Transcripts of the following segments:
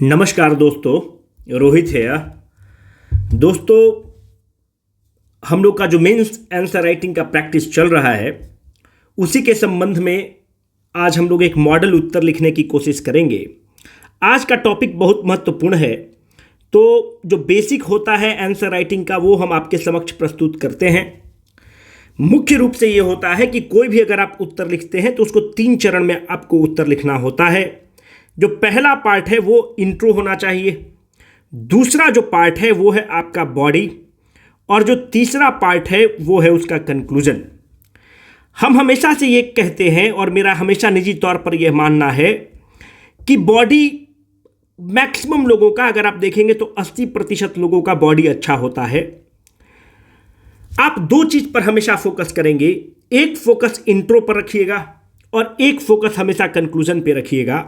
नमस्कार दोस्तों, रोहित है। दोस्तों, हम लोग का जो मेंस आंसर राइटिंग का प्रैक्टिस चल रहा है उसी के संबंध में आज हम लोग एक मॉडल उत्तर लिखने की कोशिश करेंगे। आज का टॉपिक बहुत महत्वपूर्ण है, तो जो बेसिक होता है आंसर राइटिंग का वो हम आपके समक्ष प्रस्तुत करते हैं। मुख्य रूप से ये होता है कि कोई भी अगर आप उत्तर लिखते हैं तो उसको 3 चरण में आपको उत्तर लिखना होता है। जो पहला पार्ट है वो इंट्रो होना चाहिए, दूसरा जो पार्ट है वो है आपका बॉडी, और जो तीसरा पार्ट है वो है उसका कंक्लूजन। हम हमेशा से ये कहते हैं और मेरा हमेशा निजी तौर पर यह मानना है कि बॉडी मैक्सिमम लोगों का अगर आप देखेंगे तो 80% लोगों का बॉडी अच्छा होता है। आप 2 चीज पर हमेशा फोकस करेंगे, एक फोकस इंट्रो पर रखिएगा और एक फोकस हमेशा कंक्लूजन पे रखिएगा।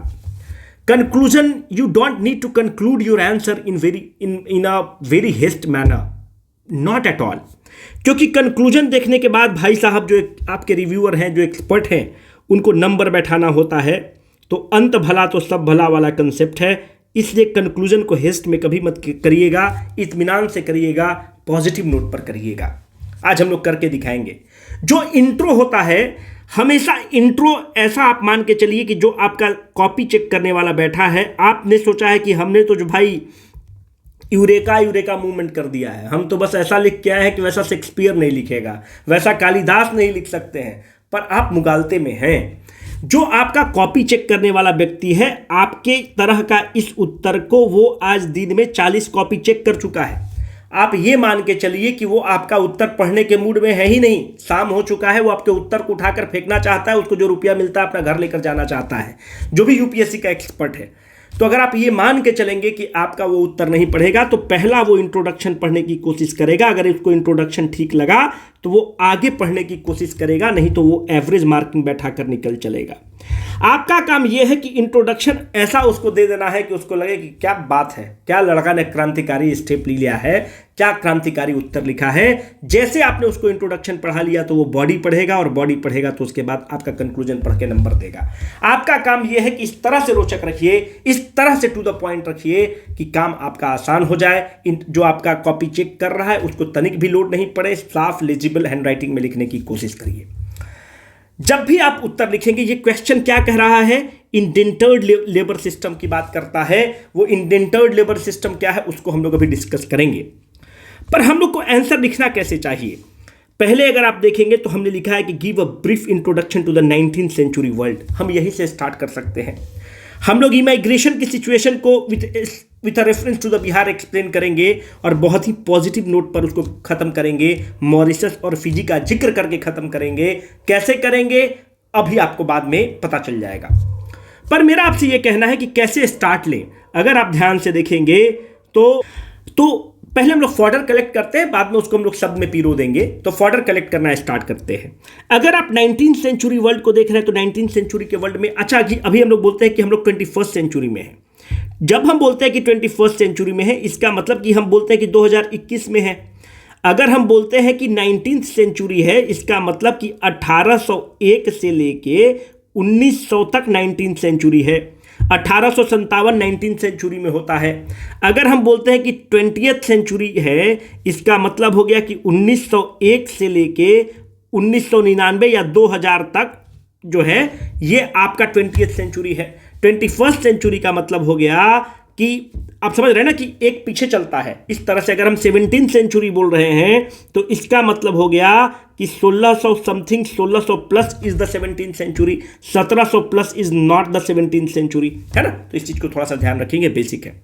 Conclusion, you don't need to conclude your answer in a very haste manner, not at all. क्योंकि कंक्लूजन देखने के बाद भाई साहब जो आपके रिव्यूअर हैं, जो एक्सपर्ट हैं, उनको नंबर बैठाना होता है। तो अंत भला तो सब भला वाला कंसेप्ट है, इसलिए कंक्लूजन को हेस्ट में कभी मत करिएगा, इत्मीनान से करिएगा, पॉजिटिव नोट पर करिएगा। आज हम लोग करके दिखाएंगे। जो इंट्रो होता है, हमेशा इंट्रो ऐसा आप मान के चलिए कि जो आपका कॉपी चेक करने वाला बैठा है, आपने सोचा है कि हमने तो जो भाई यूरेका मूवमेंट कर दिया है, हम तो बस ऐसा लिख के आए हैं कि वैसा शेक्सपियर नहीं लिखेगा, वैसा कालिदास नहीं लिख सकते हैं, पर आप मुगालते में हैं। जो आपका कॉपी चेक करने वाला व्यक्ति है, आपके तरह का इस उत्तर को वो आज दिन में 40 कॉपी चेक कर चुका है। आप ये मान के चलिए कि वो आपका उत्तर पढ़ने के मूड में है ही नहीं, शाम हो चुका है, वो आपके उत्तर को उठाकर फेंकना चाहता है, उसको जो रुपया मिलता है अपना घर लेकर जाना चाहता है, जो भी यूपीएससी का एक्सपर्ट है। तो अगर आप ये मान के चलेंगे कि आपका वो उत्तर नहीं पढ़ेगा, तो पहला वो इंट्रोडक्शन पढ़ने की कोशिश करेगा। अगर उसको इंट्रोडक्शन ठीक लगा तो वो आगे पढ़ने की कोशिश करेगा, नहीं तो वो एवरेज मार्किंग बैठा कर निकल चलेगा। आपका काम यह है कि इंट्रोडक्शन ऐसा उसको दे देना है कि उसको लगे कि क्या बात है, क्या लड़का ने क्रांतिकारी स्टेप ले लिया है, क्या क्रांतिकारी उत्तर लिखा है। जैसे आपने उसको इंट्रोडक्शन पढ़ा लिया तो वो बॉडी पढ़ेगा, और बॉडी पढ़ेगा तो उसके बाद आपका कंक्लूजन पढ़ के नंबर देगा। आपका काम यह है कि इस तरह से रोचक रखिए, इस तरह से टू द पॉइंट रखिए कि काम आपका आसान हो जाए। जो आपका कॉपी चेक कर रहा है उसको तनिक भी लोड नहीं पड़े, साफ लेजिबल हैंडराइटिंग में लिखने की कोशिश करिए। जब भी आप उत्तर लिखेंगे, ये क्वेश्चन क्या कह रहा है, इंडेंटर्ड लेबर सिस्टम की बात करता है। वो इंडेंटर्ड लेबर सिस्टम क्या है उसको हम लोग अभी डिस्कस करेंगे। पर हम लोग को आंसर लिखना कैसे चाहिए, पहले अगर आप देखेंगे तो हमने लिखा है कि give a brief introduction to the 19th century world. हम यहीं से स्टार्ट कर सकते हैं। हम लोग इमाइग्रेशन की सिचुएशन को with a reference to the Bihar explain करेंगे और बहुत ही पॉजिटिव नोट पर उसको खत्म करेंगे। मॉरिशस और फिजी का जिक्र करके खत्म करेंगे। कैसे करेंगे अभी आपको बाद में पता चल जाएगा, पर मेरा आपसे यह कहना है कि कैसे स्टार्ट लें। अगर आप ध्यान से देखेंगे तो पहले हम लोग फॉर्डर कलेक्ट करते हैं, बाद में उसको हम लोग शब्द में पीरो देंगे। तो फॉर्डर कलेक्ट करना स्टार्ट करते हैं। अगर आप 19th सेंचुरी वर्ल्ड को देख रहे हैं तो 19th सेंचुरी के वर्ल्ड में, अच्छा अभी हम लोग बोलते हैं कि हम लोग 21st सेंचुरी में हैं। जब हम बोलते हैं कि 21st सेंचुरी में है, इसका मतलब कि हम बोलते हैं कि 2021 में है। अगर हम बोलते हैं कि 19th सेंचुरी है, इसका मतलब कि 1801 से लेके 1900 तक 19th सेंचुरी है। 1857 19th सेंचुरी में होता है। अगर हम बोलते हैं कि 20th सेंचुरी है, इसका मतलब हो गया कि 1901 से लेके 1999 या 2000 तक जो है ये आपका 20th सेंचुरी है। 21st सेंचुरी का मतलब हो गया कि आप समझ रहे हैं ना कि एक पीछे चलता है। इस तरह से अगर हम 17th सेंचुरी बोल रहे हैं तो इसका मतलब हो गया कि 1600 something, 1600 plus is the 17th century, 1700 plus is not the 17th century, है ना। तो इस चीज को थोड़ा सा ध्यान रखेंगे, बेसिक है।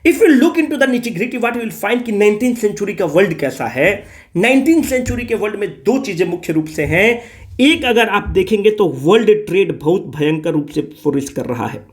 If you look into the nitty-gritty, what you will find कि 19th सेंचुरी का वर्ल्ड कैसा है। 19th सेंचुरी के वर्ल्ड में 2 चीजें मुख्य रूप से हैं। एक, अगर आप देखेंगे तो वर्ल्ड ट्रेड बहुत भयंकर रूप से फ्लोरिश कर रहा है।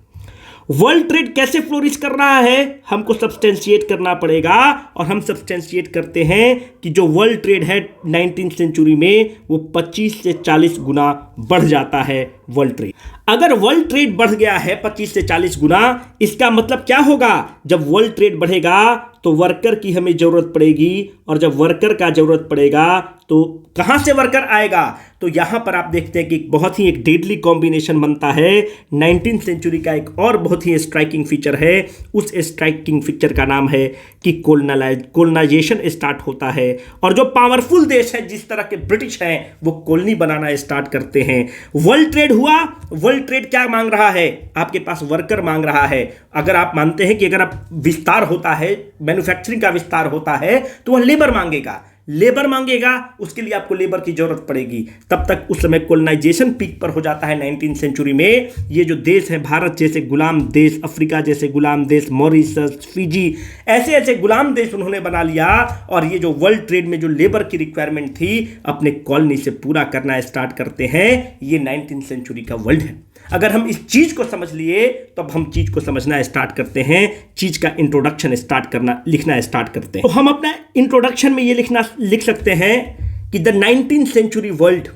वर्ल्ड ट्रेड कैसे फ्लोरिश कर रहा है हमको सब्सटेंशिएट करना पड़ेगा, और हम सब्सटेंशिएट करते हैं कि जो वर्ल्ड ट्रेड है 19th सेंचुरी में वो 25 से 40 गुना बढ़ जाता है वर्ल्ड ट्रेड। अगर वर्ल्ड ट्रेड बढ़ गया है 25 से 40 गुना, इसका मतलब क्या होगा, जब वर्ल्ड ट्रेड बढ़ेगा तो वर्कर की हमें जरूरत पड़ेगी, और जब वर्कर का जरूरत पड़ेगा तो कहां से वर्कर आएगा, तो यहां पर आप देखते हैं कि बहुत ही एक डेडली कॉम्बिनेशन बनता है। 19th सेंचुरी का एक और बहुत ही स्ट्राइकिंग फीचर है, उस स्ट्राइकिंग फीचर का नाम है कि कोलोनाइजेशन स्टार्ट होता है। और जो पावरफुल देश है जिस तरह के ब्रिटिश हैं वो कॉलोनी बनाना स्टार्ट करते हैं। वर्ल्ड ट्रेड हुआ। वर्ल्ड ट्रेड क्या मांग रहा है? आपके पास वर्कर मांग रहा है। अगर आप मानते हैं कि अगर आप विस्तार होता है, मैन्युफैक्चरिंग का विस्तार होता है, तो वह लेबर मांगेगा। लेबर मांगेगा, उसके लिए आपको लेबर की जरूरत पड़ेगी। तब तक उस समय कोलोनाइजेशन पीक पर हो जाता है 19th सेंचुरी में। ये जो देश हैं, भारत जैसे गुलाम देश, अफ्रीका जैसे गुलाम देश, मॉरिशस, फिजी, ऐसे ऐसे गुलाम देश उन्होंने बना लिया। और ये जो वर्ल्ड ट्रेड में जो लेबर की रिक्वायरमेंट थी, अपने कॉलोनी से पूरा करना स्टार्ट करते हैं। ये 19th सेंचुरी का वर्ल्ड है। अगर हम इस चीज को समझ लिए तो अब हम चीज को समझना स्टार्ट करते हैं, चीज का इंट्रोडक्शन स्टार्ट करना, लिखना स्टार्ट करते हैं। तो हम अपना इंट्रोडक्शन में ये लिख सकते हैं कि the 19th century world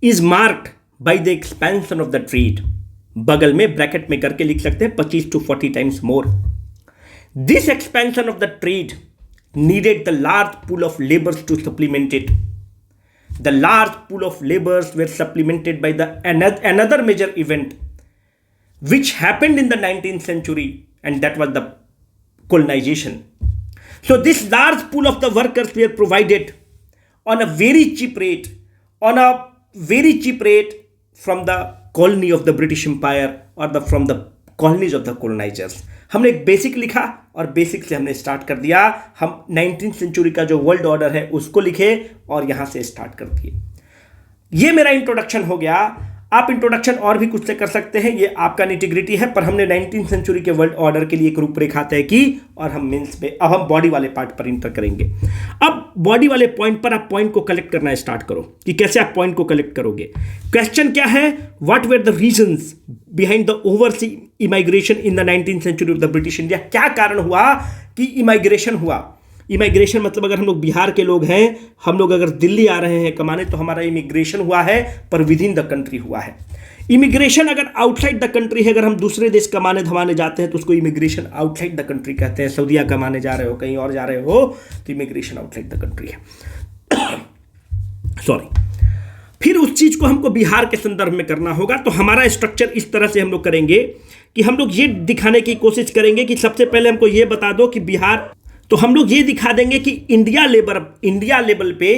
is marked by the expansion of the trade. बगल में ब्रैकेट में करके लिख सकते हैं 25 to 40 times more. This expansion of the trade needed the large pool of labours to supplement it. The large pool of laborers were supplemented by another major event which happened in the 19th century, and that was the colonization. So this large pool of the workers were provided on a very cheap rate, from the colony of the British Empire or from the colonies of the colonizers. हमने एक basic लिखा और basic से हमने start कर दिया। हम 19th century का जो वर्ल्ड ऑर्डर है उसको लिखे और यहां से स्टार्ट कर दिए। ये मेरा इंट्रोडक्शन हो गया। आप इंट्रोडक्शन और भी कुछ से कर सकते हैं, ये आपका निटिग्रिटी है, पर हमने 19th सेंचुरी के वर्ल्ड ऑर्डर के लिए एक रूपरेखा तय की और हम मेंस पे अब हम बॉडी वाले पार्ट पर इंटर करेंगे। अब बॉडी वाले पॉइंट पर आप पॉइंट को कलेक्ट करना स्टार्ट करो कि कैसे आप पॉइंट को कलेक्ट करोगे। क्वेश्चन क्या है? What were the reasons behind the oversea immigration in the 19th century of the British India. क्या कारण हुआ कि इमाइग्रेशन हुआ? इमिग्रेशन मतलब अगर हम लोग बिहार के लोग हैं, हम लोग अगर दिल्ली आ रहे हैं कमाने, तो हमारा इमिग्रेशन हुआ है, पर विद इन द कंट्री हुआ है। इमिग्रेशन अगर आउटसाइड द कंट्री है, अगर हम दूसरे देश कमाने धमाने जाते हैं तो उसको इमिग्रेशन आउटसाइड द कंट्री कहते हैं। सऊदीया कमाने जा रहे हो, कहीं और जा रहे हो, तो इमिग्रेशन आउटसाइड द कंट्री है। सॉरी। फिर उस चीज को हमको बिहार के संदर्भ में करना होगा। तो हमारा स्ट्रक्चर इस तरह से हम लोग करेंगे कि हम लोग ये दिखाने की कोशिश करेंगे कि सबसे पहले हमको ये बता दो कि बिहार, तो हम लोग ये दिखा देंगे कि इंडिया लेवल पे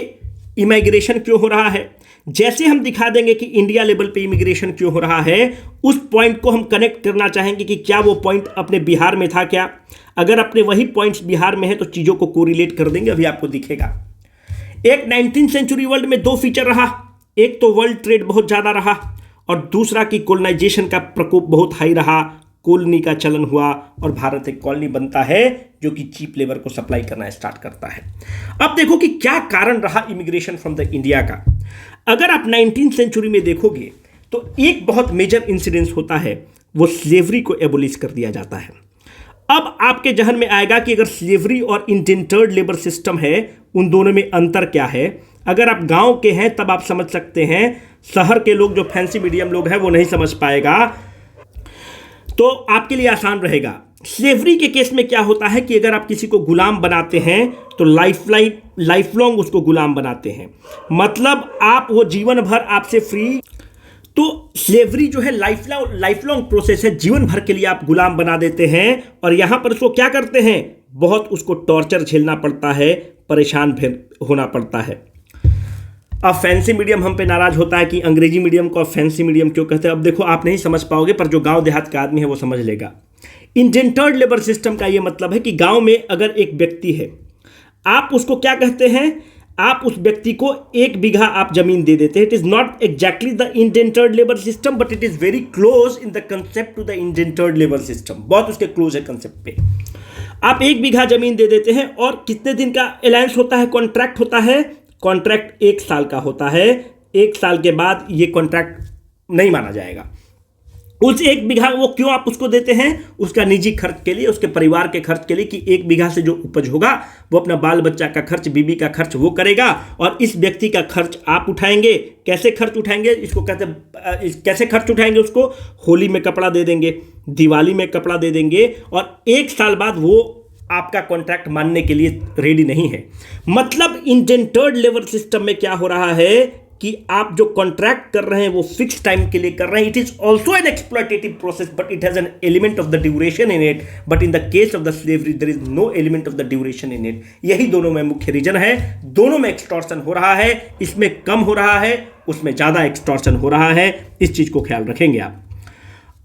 इमिग्रेशन क्यों हो रहा है। जैसे हम दिखा देंगे कि इंडिया लेवल पे इमिग्रेशन क्यों हो रहा है, उस पॉइंट को हम कनेक्ट करना चाहेंगे कि क्या वो पॉइंट अपने बिहार में था क्या। अगर अपने वही पॉइंट्स बिहार में है तो चीज़ों को कोरिलेट कर देंगे, अभी आपको दिखेगा। एक 19th सेंचुरी वर्ल्ड में दो फीचर रहा, एक तो वर्ल्ड ट्रेड बहुत ज़्यादा रहा और दूसरा कि कोलोनाइजेशन का प्रकोप बहुत हाई रहा। कॉलोनी का चलन हुआ और भारत एक कॉलोनी बनता है जो कि चीप लेबर को सप्लाई करना स्टार्ट करता है। अब देखो कि क्या कारण रहा इमिग्रेशन फ्रॉम द इंडिया का। अगर आप 19th सेंचुरी में देखोगे तो एक बहुत मेजर इंसिडेंस होता है, वो स्लेवरी को एबोलिश कर दिया जाता है। अब आपके जहन में आएगा कि अगर स्लेवरी और इंडेंटर्ड लेबर सिस्टम है, उन दोनों में अंतर क्या है। अगर आप गांव के हैं तब आप समझ सकते हैं, शहर के लोग जो फैंसी मीडियम लोग हैं वो नहीं समझ पाएगा, तो आपके लिए आसान रहेगा। स्लेवरी के केस में क्या होता है कि अगर आप किसी को गुलाम बनाते हैं तो लाइफ लॉन्ग उसको गुलाम बनाते हैं, मतलब आप वो जीवन भर आपसे फ्री। तो स्लेवरी जो है लाइफ लॉन्ग प्रोसेस है, जीवन भर के लिए आप गुलाम बना देते हैं। और यहां पर उसको क्या करते हैं, बहुत उसको टॉर्चर झेलना पड़ता है, परेशान होना पड़ता है। अब फैंसी मीडियम हम पे नाराज होता है कि अंग्रेजी मीडियम को फैंसी मीडियम क्यों कहते हैं। अब देखो आप नहीं समझ पाओगे, पर जो गांव देहात का आदमी है वो समझ लेगा। इंडेंटर्ड लेबर सिस्टम का ये मतलब है कि गांव में अगर एक व्यक्ति है, आप उसको क्या कहते हैं, आप उस व्यक्ति को 1 बीघा आप जमीन दे देते हैं। It is not exactly the indentured labour system, but it is very close in the concept to the indentured labour system. बहुत उसके क्लोज है कंसेप्ट पे। आप 1 बीघा जमीन दे देते हैं और कितने दिन का अलायंस होता है, कॉन्ट्रैक्ट होता है। कॉन्ट्रैक्ट 1 साल का होता है। 1 साल के बाद ये कॉन्ट्रैक्ट नहीं माना जाएगा। उस 1 बीघा वो क्यों आप उसको देते हैं, उसका निजी खर्च के लिए, उसके परिवार के खर्च के लिए, कि 1 बीघा से जो उपज होगा वो अपना बाल बच्चा का खर्च, बीबी का खर्च वो करेगा और इस व्यक्ति का खर्च आप उठाएंगे। कैसे खर्च उठाएंगे, इसको कहते कैसे खर्च उठाएंगे, उसको होली में कपड़ा दे देंगे, दिवाली में कपड़ा दे देंगे और 1 साल बाद वो आपका कॉन्ट्रैक्ट मानने के लिए रेडी नहीं है। मतलब इंडेंटर्ड लेबर सिस्टम में क्या हो रहा है कि आप जो कॉन्ट्रैक्ट कर रहे हैं वो फिक्स टाइम के लिए कर रहे हैं, it is also an exploitative process but it has an element of the duration in it, but in the case of the slavery there is no element of the duration in it. यही दोनों में मुख्य reason है, दोनों में extortion हो रहा है, इसमें कम हो रहा है, उसमें ज्यादा एक्सटॉर्शन हो रहा है। इस चीज को ख्याल रखेंगे आप।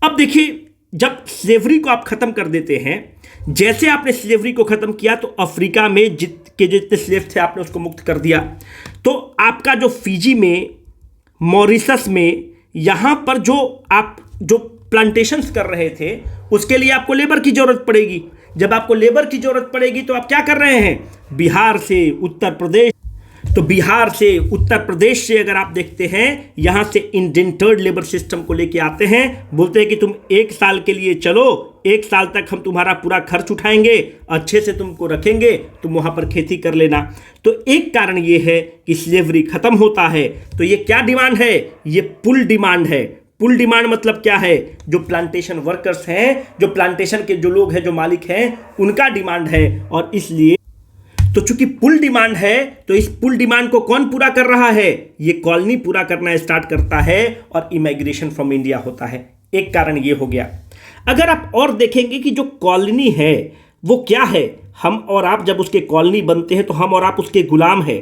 अब देखिए, जब स्लेवरी को आप खत्म कर देते हैं, जैसे आपने स्लेवरी को खत्म किया तो अफ्रीका में जितने स्लेव थे आपने उसको मुक्त कर दिया, तो आपका जो फिजी में, मॉरिशस में, यहां पर जो आप जो प्लांटेशंस कर रहे थे उसके लिए आपको लेबर की जरूरत पड़ेगी। जब आपको लेबर की जरूरत पड़ेगी तो आप क्या कर रहे हैं, बिहार से उत्तर प्रदेश, तो बिहार से उत्तर प्रदेश से अगर आप देखते हैं, यहां से इंडेंटर्ड लेबर सिस्टम को लेके आते हैं, बोलते हैं कि तुम 1 साल के लिए चलो, 1 साल तक हम तुम्हारा पूरा खर्च उठाएंगे, अच्छे से तुमको रखेंगे, तुम वहां पर खेती कर लेना। तो एक कारण ये है कि स्लेवरी खत्म होता है। तो ये क्या डिमांड है, ये पुल डिमांड है। पुल डिमांड मतलब क्या है, जो प्लांटेशन वर्कर्स हैं, जो प्लांटेशन के जो लोग हैं, जो मालिक हैं, उनका डिमांड है। और इसलिए तो चूंकि पुल डिमांड है, तो इस पुल डिमांड को कौन पूरा कर रहा है, ये कॉलोनी पूरा करना स्टार्ट करता है और इमिग्रेशन फ्रॉम इंडिया होता है। एक कारण ये हो गया। अगर आप और देखेंगे कि जो कॉलोनी है वो क्या है, हम और आप जब उसके कॉलोनी बनते हैं तो हम और आप उसके गुलाम हैं।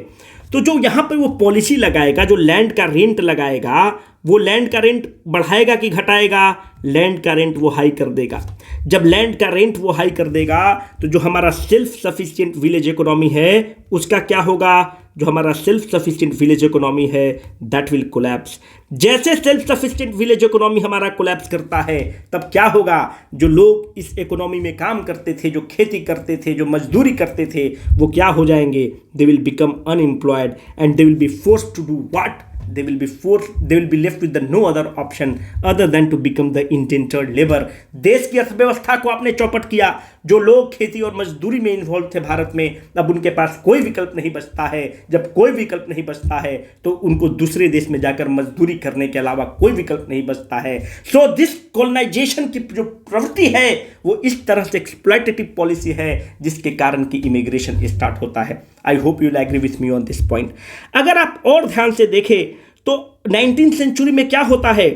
तो जो यहाँ पर वो पॉलिसी लगाएगा, जो लैंड का रेंट लगाएगा, वो लैंड का रेंट बढ़ाएगा कि घटाएगा, लैंड का रेंट वो हाई कर देगा। जब लैंड का रेंट वो हाई कर देगा तो जो हमारा सेल्फ सफिशिएंट विलेज इकोनॉमी है उसका क्या होगा, जो हमारा सेल्फ सफिशिएंट विलेज इकोनॉमी है दैट विल कोलैप्स। जैसे सेल्फ सफिशिएंट विलेज इकोनॉमी हमारा कोलैप्स करता है, तब क्या होगा, जो लोग इस इकोनॉमी में काम करते थे, जो खेती करते थे, जो मजदूरी करते थे, वो क्या हो जाएंगे, they will become unemployed and they will be forced to do what, they will be left with the no other option other than to become the indentured labor। देश की अर्थव्यवस्था को आपने चौपट किया। जो लोग खेती और मजदूरी में इन्वॉल्व थे भारत में, अब उनके पास कोई विकल्प नहीं बचता है। जब कोई विकल्प नहीं बचता है तो उनको दूसरे देश में जाकर मजदूरी करने के अलावा कोई विकल्प नहीं बचता है। सो दिस कॉलोनाइजेशन की जो प्रवृत्ति है वो इस तरह से एक्सप्लॉयटेटिव पॉलिसी है जिसके कारण की इमिग्रेशन स्टार्ट होता है। I hope you will agree with me on this point. अगर आप और ध्यान से देखें तो 19th सेंचुरी में क्या होता है,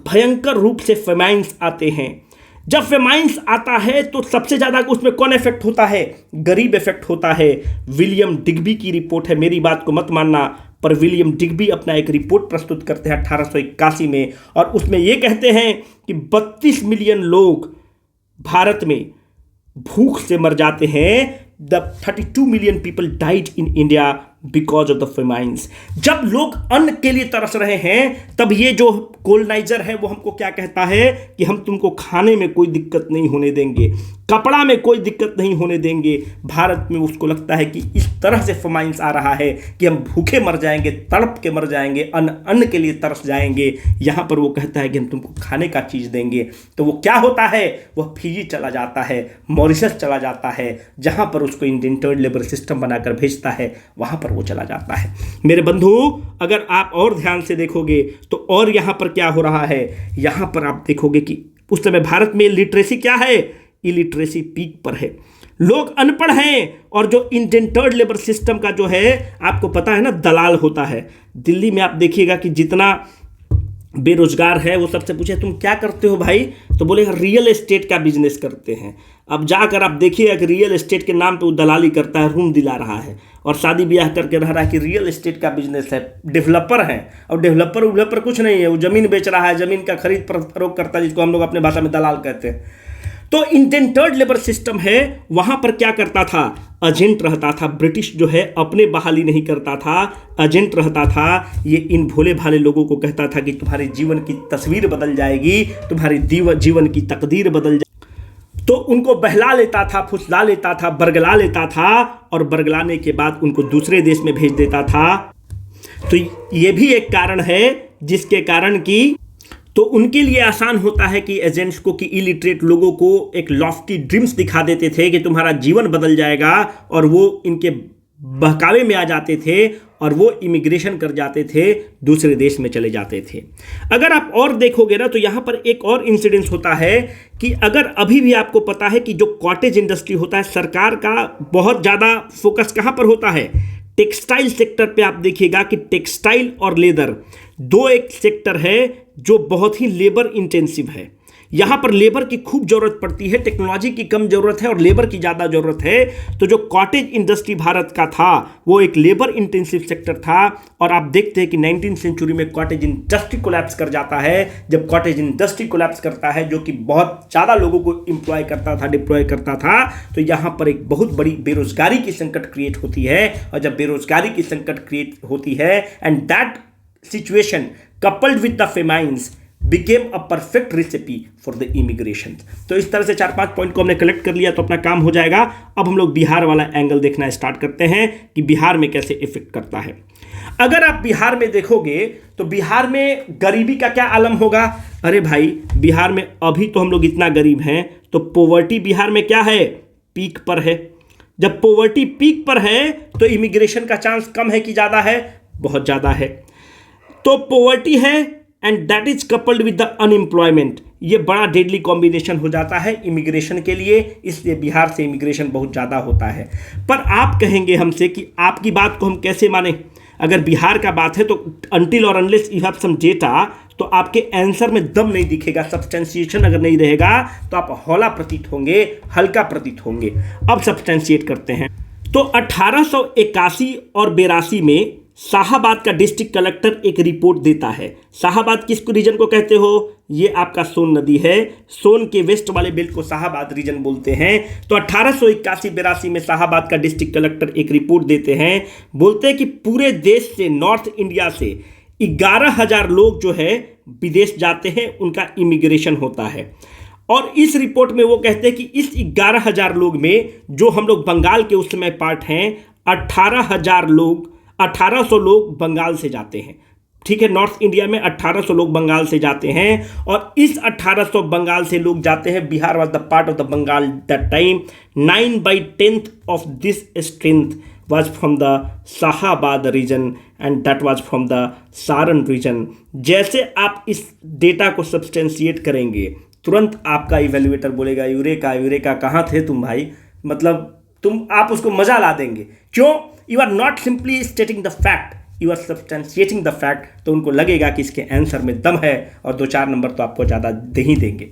भयंकर रूप से फेमाइन्स आते हैं। जब फेमाइन्स आता है तो सबसे ज़्यादा उसमें कौन इफेक्ट होता है, गरीब इफेक्ट होता है। विलियम डिग्बी की रिपोर्ट है, मेरी बात को मत मानना, पर विलियम डिग्बी अपना एक रिपोर्ट प्रस्तुत करते हैं 1881 में, और उसमें ये कहते हैं कि 32 मिलियन लोग भारत में भूख से मर जाते हैं। The 32 million people died in India because of the famines। जब लोग अन्न के लिए तरस रहे हैं तब ये जो कोलोनाइजर है वो हमको क्या कहता है कि हम तुमको खाने में कोई दिक्कत नहीं होने देंगे, कपड़ा में कोई दिक्कत नहीं होने देंगे। भारत में उसको लगता है कि इस तरह से फमाइन्स आ रहा है कि हम भूखे मर जाएंगे, तड़प के मर जाएंगे, अन्न के लिए तरस जाएंगे। यहाँ पर वो कहता है कि हम तुमको खाने का चीज़ देंगे। तो वो क्या होता है, वह फिजी चला जाता है, मॉरिशस चला जाता है, जहाँ पर उसको इंडेंटर्ड लेबर सिस्टम बनाकर भेजता है, वहाँ पर वो चला जाता है। मेरे बंधु, अगर आप और ध्यान से देखोगे तो और यहाँ पर क्या हो रहा है, यहाँ पर आप देखोगे कि उस समय भारत में लिटरेसी क्या है, इलिटरेसी पीक पर है। लोग अनपढ़ हैं और जो इंडेंटर्ड लेबर सिस्टम का जो है आपको पता है ना, दलाल होता है। दिल्ली में आप देखिएगा कि जितना बेरोजगार है वो सबसे पूछे तुम क्या करते हो भाई, तो बोलेगा रियल एस्टेट का बिजनेस करते हैं। अब जाकर आप देखिएगा कि रियल एस्टेट के नाम पे वो दलाली करता है, रूम दिला रहा है और शादी ब्याह करके रह रहा है कि रियल एस्टेट का बिजनेस है। डेवलपर है और डेवलपर कुछ नहीं है, वो ज़मीन बेच रहा है, ज़मीन का खरीद फरोख्त करता है, जिसको हम लोग अपने भाषा में दलाल कहते हैं। तो इंडेंटर्ड लेबर सिस्टम है, वहां पर क्या करता था, एजेंट रहता था। ब्रिटिश जो है अपने बहाली नहीं करता था, एजेंट रहता था। ये इन भोले भाले लोगों को कहता था कि तुम्हारे जीवन की तस्वीर बदल जाएगी, तुम्हारी जीवन की तकदीर बदल जाएगी। तो उनको बहला लेता था, फुसला लेता था, बरगला लेता था और बरगलाने के बाद उनको दूसरे देश में भेज देता था। तो ये भी एक कारण है जिसके कारण कि तो उनके लिए आसान होता है कि एजेंट्स को, कि इलिटरेट लोगों को एक लॉफ्टी ड्रीम्स दिखा देते थे कि तुम्हारा जीवन बदल जाएगा, और वो इनके बहकावे में आ जाते थे और वो इमिग्रेशन कर जाते थे, दूसरे देश में चले जाते थे। अगर आप और देखोगे ना तो यहाँ पर एक और इंसिडेंस होता है कि अगर अभी भी आपको पता है कि जो कॉटेज इंडस्ट्री होता है, सरकार का बहुत ज़्यादा फोकस कहाँ पर होता है, टेक्सटाइल सेक्टर पे आप देखिएगा कि टेक्सटाइल और लेदर दो एक सेक्टर है जो बहुत ही लेबर इंटेंसिव है। यहां पर लेबर की खूब जरूरत पड़ती है, टेक्नोलॉजी की कम जरूरत है और लेबर की ज़्यादा जरूरत है। तो जो कॉटेज इंडस्ट्री भारत का था वो एक लेबर इंटेंसिव सेक्टर था। और आप देखते हैं कि 19वीं सेंचुरी में कॉटेज इंडस्ट्री कोलैप्स कर जाता है। जब कॉटेज इंडस्ट्री कोलैप्स करता है, जो कि बहुत ज़्यादा लोगों को एम्प्लॉय करता था, डिप्लॉय करता था, तो यहाँ पर एक बहुत बड़ी बेरोजगारी की संकट क्रिएट होती है। और जब बेरोजगारी की संकट क्रिएट होती है and that situation coupled with the famines became a perfect recipe for the immigration। तो इस तरह से 4-5 पॉइंट को हमने कलेक्ट कर लिया तो अपना काम हो जाएगा। अब हम लोग बिहार वाला एंगल देखना स्टार्ट करते हैं कि बिहार में कैसे इफेक्ट करता है। अगर आप बिहार में देखोगे तो बिहार में गरीबी का क्या आलम होगा। अरे भाई, बिहार में अभी तो हम लोग इतना गरीब हैं तो पोवर्टी बिहार में क्या है, पीक पर है। जब पोवर्टी पीक पर है तो इमिग्रेशन का चांस कम है कि ज़्यादा है, बहुत ज़्यादा है। तो पोवर्टी है and that is coupled with the unemployment, ये बड़ा डेडली कॉम्बिनेशन हो जाता है इमिग्रेशन के लिए। इसलिए बिहार से इमिग्रेशन बहुत ज़्यादा होता है। पर आप कहेंगे हमसे कि आपकी बात को हम कैसे माने। अगर बिहार का बात है तो अनटिल और unless you have some data तो आपके आंसर में दम नहीं दिखेगा, सब्सटेंशिएशन अगर नहीं रहेगा तो आप हौला प्रतीत होंगे, हल्का प्रतीत होंगे। अब सब्सटेंशिएट करते हैं। तो 1881 और 82 में शाहाबाद का डिस्ट्रिक्ट कलेक्टर एक रिपोर्ट देता है। शाहाबाद किस रीजन को कहते हो, ये आपका सोन नदी है, सोन के वेस्ट वाले बेल्ट को शाहाबाद रीजन बोलते हैं। तो 1881-82 में शाहाबाद का डिस्ट्रिक्ट कलेक्टर एक रिपोर्ट देते हैं, बोलते हैं कि पूरे देश से, नॉर्थ इंडिया से 11,000 लोग जो है विदेश जाते हैं, उनका इमिग्रेशन होता है। और इस रिपोर्ट में वो कहते हैं कि इस 11,000 लोग में जो हम लोग बंगाल के उस समय पार्ट हैं, 1800 लोग बंगाल से जाते हैं। ठीक है, नॉर्थ इंडिया में 1800 लोग बंगाल से जाते हैं। और इस 1800 बंगाल से लोग जाते हैं, Bihar was the part of the Bengal that time. 9/10 of this strength was from the Shahabad region and that was from the Saran region. जैसे आप इस डेटा को सब्सटेंशिएट करेंगे, तुरंत आपका इवेल्युएटर बोलेगा यूरेका यूरेका, कहाँ थे तुम भाई, मतलब आप उसको मजा ला देंगे। क्यों? You are not simply stating the fact, you are substantiating the fact. तो उनको लगेगा कि इसके आंसर में दम है और 2-4 नंबर तो आपको ज़्यादा दे ही देंगे।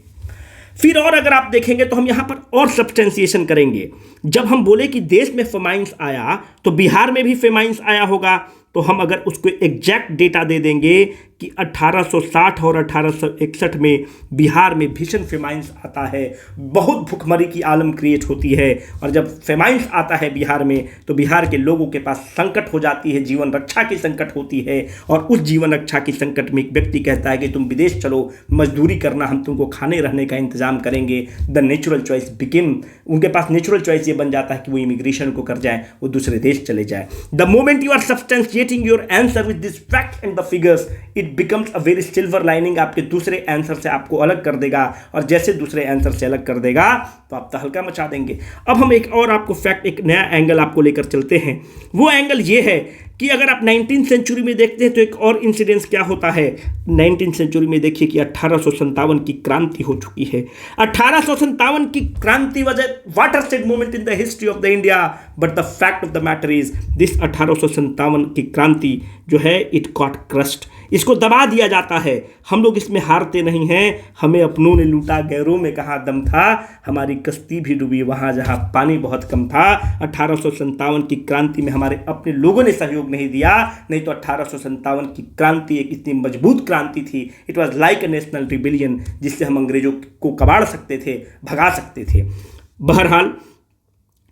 फिर और अगर आप देखेंगे तो हम यहाँ पर और सब्सटेंशिएशन करेंगे। जब हम बोले कि देश में फेमाइन्स आया तो बिहार में भी फेमाइन्स आया होगा, तो हम अगर उसको एग्जैक्ट डेटा दे देंगे कि 1860 और 1861 में बिहार में भीषण फेमाइन्स आता है, बहुत भुखमरी की आलम क्रिएट होती है। और जब फेमाइन्स आता है बिहार में तो बिहार के लोगों के पास संकट हो जाती है, जीवन रक्षा की संकट होती है। और उस जीवन रक्षा की संकट में एक व्यक्ति कहता है कि तुम विदेश चलो, मजदूरी करना, हम तुमको खाने रहने का इंतजाम करेंगे। द नेचुरल चॉइस बिकेम, उनके पास नेचुरल चॉइस ये बन जाता है कि वो इमिग्रेशन को कर जाए, वो दूसरे देश चले जाए। The moment you are substantiating your answer with this fact and the figures, it becomes a very silver lining, आपके दूसरे आंसर से आपको अलग कर देगा। और जैसे दूसरे आंसर से अलग कर देगा तो आप तहलका मचा देंगे। अब हम एक और आपको फैक्ट, एक नया एंगल आपको लेकर चलते हैं। वो एंगल ये है कि अगर आप 19वीं सेंचुरी में देखते हैं तो एक और इंसिडेंस क्या होता है। 19वीं सेंचुरी में देखिए कि 1857 की क्रांति हो चुकी है। 1857 की क्रांति was a watershed moment in the history of the India, but the fact of the matter is this 1857 की क्रांति जो है इट गॉट क्रस्ट, इसको दबा दिया जाता है। हम लोग इसमें हारते नहीं हैं। हमें अपनों ने लूटा, गैरों में कहाँ दम था, हमारी कश्ती भी डूबी वहाँ जहाँ पानी बहुत कम था। 1857 की क्रांति में हमारे अपने लोगों ने सहयोग नहीं दिया, नहीं तो 1857 की क्रांति एक इतनी मजबूत क्रांति थी। It was like a national rebellion, जिससे हम अंग्रेजों को कबाड़ सकते थे, भगा सकते थे। बहरहाल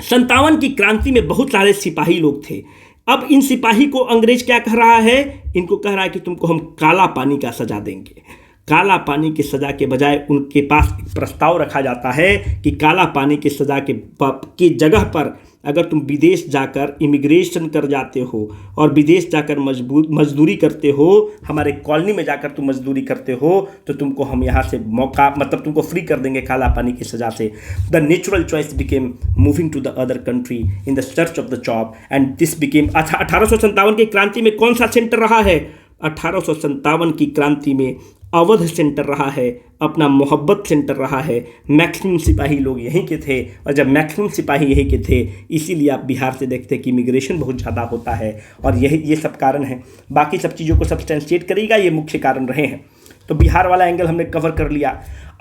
57 की क्रांति में बहुत सारे सिपाही लोग थे। अब इन सिपाही को अंग्रेज क्या कह रहा है, इनको कह रहा है कि तुमको हम काला पानी का सजा देंगे। काला पानी की सज़ा के बजाय उनके पास एक प्रस्ताव रखा जाता है कि काला पानी की सज़ा के जगह पर अगर तुम विदेश जाकर इमिग्रेशन कर जाते हो और विदेश जाकर मजदूरी करते हो, हमारे कॉलोनी में जाकर तुम मजदूरी करते हो, तो तुमको हम यहाँ से मौका, मतलब तुमको फ्री कर देंगे काला पानी की सज़ा से। The natural choice became moving to the other country in the search of the job and this became. 1857 की क्रांति में कौन सा सेंटर रहा है? 1857 की क्रांति में अवध सेंटर रहा है, अपना मोहब्बत सेंटर रहा है। मैक्सिमम सिपाही लोग यहीं के थे, और जब मैक्सिमम सिपाही यहीं के थे इसीलिए आप बिहार से देखते हैं कि इमिग्रेशन बहुत ज़्यादा होता है, और ये सब कारण है। बाकी सब चीज़ों को सब्सटेंशिएट करेगा, ये मुख्य कारण रहे हैं। तो बिहार वाला एंगल हमने कवर कर लिया।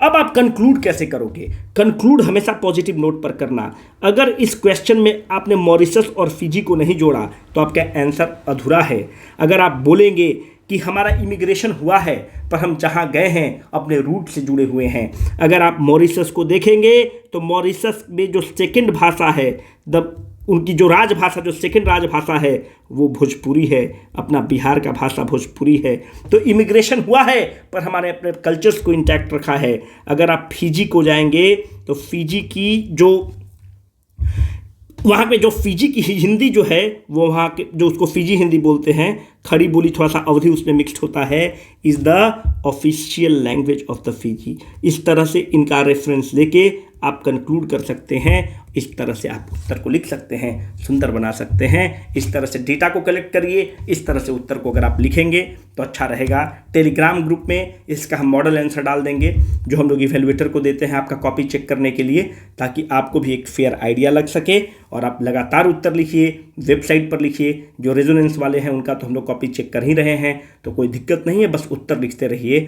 अब आप कंक्लूड कैसे करोगे? कंक्लूड हमेशा पॉजिटिव नोट पर करना। अगर इस क्वेश्चन में आपने मॉरिशस और फिजी को नहीं जोड़ा तो आपका आंसर अधूरा है। अगर आप बोलेंगे कि हमारा इमिग्रेशन हुआ है पर हम जहाँ गए हैं अपने रूट से जुड़े हुए हैं, अगर आप मॉरिशस को देखेंगे तो मॉरिशस में जो सेकंड भाषा है, उनकी जो राजभाषा, जो सेकंड राजभाषा है वो भोजपुरी है, अपना बिहार का भाषा भोजपुरी है। तो इमिग्रेशन हुआ है पर हमारे अपने कल्चर्स को इंटैक्ट रखा है। अगर आप फिजी को जाएंगे तो फिजी की जो वहाँ पे जो फिजी की हिंदी जो है वो वहाँ के जो उसको फिजी हिंदी बोलते हैं, खड़ी बोली थोड़ा सा अवधि उसमें मिक्स्ड होता है, is the official language of the Fiji. इस तरह से इनका रेफरेंस लेके आप कंक्लूड कर सकते हैं। इस तरह से आप उत्तर को लिख सकते हैं, सुंदर बना सकते हैं। इस तरह से डेटा को कलेक्ट करिए, इस तरह से उत्तर को अगर आप लिखेंगे तो अच्छा रहेगा। टेलीग्राम ग्रुप में इसका हम मॉडल आंसर डाल देंगे जो हम लोग इवैल्यूएटर को देते हैं आपका कॉपी चेक करने के लिए, ताकि आपको भी एक फेयर आइडिया लग सके। और आप लगातार उत्तर लिखिए, वेबसाइट पर लिखिए। जो रेजोनेंस वाले हैं उनका तो हम लोग कॉपी चेक कर ही रहे हैं, तो कोई दिक्कत नहीं है, बस उत्तर लिखते रहिए।